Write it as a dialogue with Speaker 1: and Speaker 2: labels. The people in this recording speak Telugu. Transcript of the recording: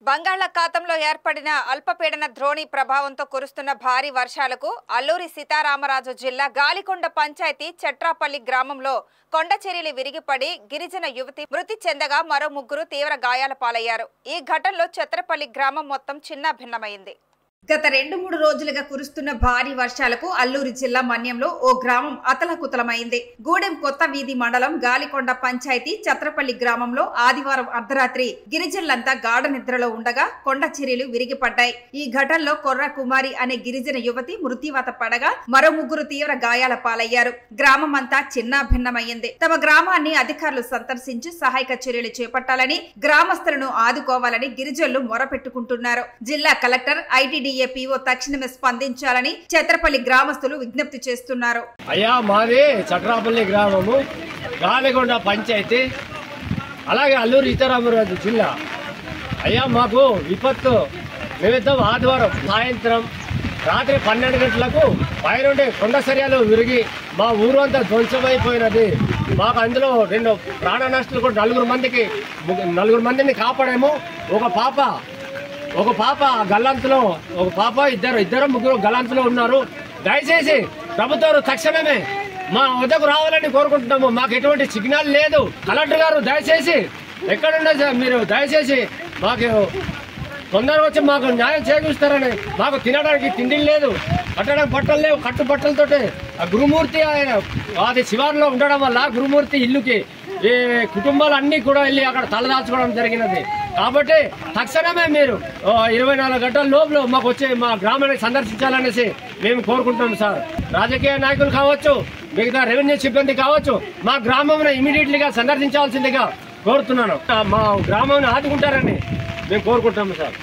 Speaker 1: బంగాళాఖాతంలో ఏర్పడిన అల్పపీడన ద్రోణి ప్రభావంతో కురుస్తున్న భారీ వర్షాలకు అల్లూరి సీతారామరాజు జిల్లా గాలికొండ పంచాయతీ చట్రాపల్లి గ్రామంలో కొండచెరియలు విరిగిపడి గిరిజన యువతి మృతి చెందగా మరో ముగ్గురు తీవ్ర గాయాల పాలయ్యారు. ఈ ఘటనలో చత్రపల్లి గ్రామం మొత్తం చిన్నాభిన్నమైంది. గత 2-3 రోజులుగా కురుస్తున్న భారీ వర్షాలకు అల్లూరి జిల్లా మన్యంలో ఓ గ్రామం అతలకుతలమైంది. గూడెం కొత్త వీధి మండలం గాలికొండ పంచాయతీ చత్రపల్లి గ్రామంలో ఆదివారం అర్ధరాత్రి గిరిజనులంతా గాఢ నిద్రలో ఉండగా కొండ చర్యలు విరిగిపడ్డాయి. ఈ ఘటనలో కొర్ర కుమారి అనే గిరిజన యువతి మృత్యువాత పడగా మరో ముగ్గురు తీవ్ర గాయాల పాలయ్యారు. గ్రామం అంతా చిన్నాభిన్నమైంది. తమ గ్రామాన్ని అధికారులు సందర్శించి సహాయక చర్యలు చేపట్టాలని, గ్రామస్తులను ఆదుకోవాలని గిరిజనులు మొరపెట్టుకుంటున్నారు. జిల్లా కలెక్టర్ ఐటీడీ ఏపీఓ తక్షణమే స్పందించాలని చత్రపల్లి గ్రామస్తులు విజ్ఞప్తి చేస్తున్నారు.
Speaker 2: అయ్యా, మాది చట్రాపల్లి గ్రామము, గాలికొండ పంచాయతీ, అలాగే అల్లూరి సీతారామరాజు జిల్లా. అయ్యా, మాకు విపత్తు నిమిత్తం ఆదివారం సాయంత్రం రాత్రి 12 గంటలకు పైనుండి కొండ చర్యలు విరిగి మా ఊరు అంతా ధ్వంసమైపోయినది. మాకు అందులో 2 ప్రాణ నష్టాలు కూడా 4 మందిని కాపాడేమో. ఒక పాప గల్లంతులో, ఒక పాప ఇద్దరు ముగ్గురు గల్లంతులో ఉన్నారు. దయచేసి ప్రభుత్వం తక్షణమే మా వద్దకు రావాలని కోరుకుంటున్నాము. మాకు ఎటువంటి సిగ్నల్ లేదు. కలెక్టర్ గారు దయచేసి ఎక్కడున్నా మీరు దయచేసి మాకు తొందరగా వచ్చి మాకు న్యాయం చేకూరుస్తారని. మాకు తినడానికి తిండి లేదు, కట్టడానికి బట్టలు లేవు. కట్టుబట్టలతోటి ఆ గురుమూర్తి ఆయన అది శివారులో ఉండడం వల్ల గురుమూర్తి ఇల్లుకి ఈ కుటుంబాలన్నీ కూడా వెళ్ళి అక్కడ తలదాల్చుకోవడం జరిగినది. కాబట్టి తక్షణమే మీరు 24 గంటల లోపల మాకు వచ్చి మా గ్రామాన్ని సందర్శించాలనేసి మేము కోరుకుంటున్నాం సార్. రాజకీయ నాయకులు కావచ్చు, మిగతా రెవెన్యూ సిబ్బంది కావచ్చు, మా గ్రామంలో ఇమీడియట్లీగా సందర్శించాల్సిందిగా కోరుతున్నాను. మా గ్రామాన్ని ఆదుకుంటారని మేము కోరుకుంటున్నాము సార్.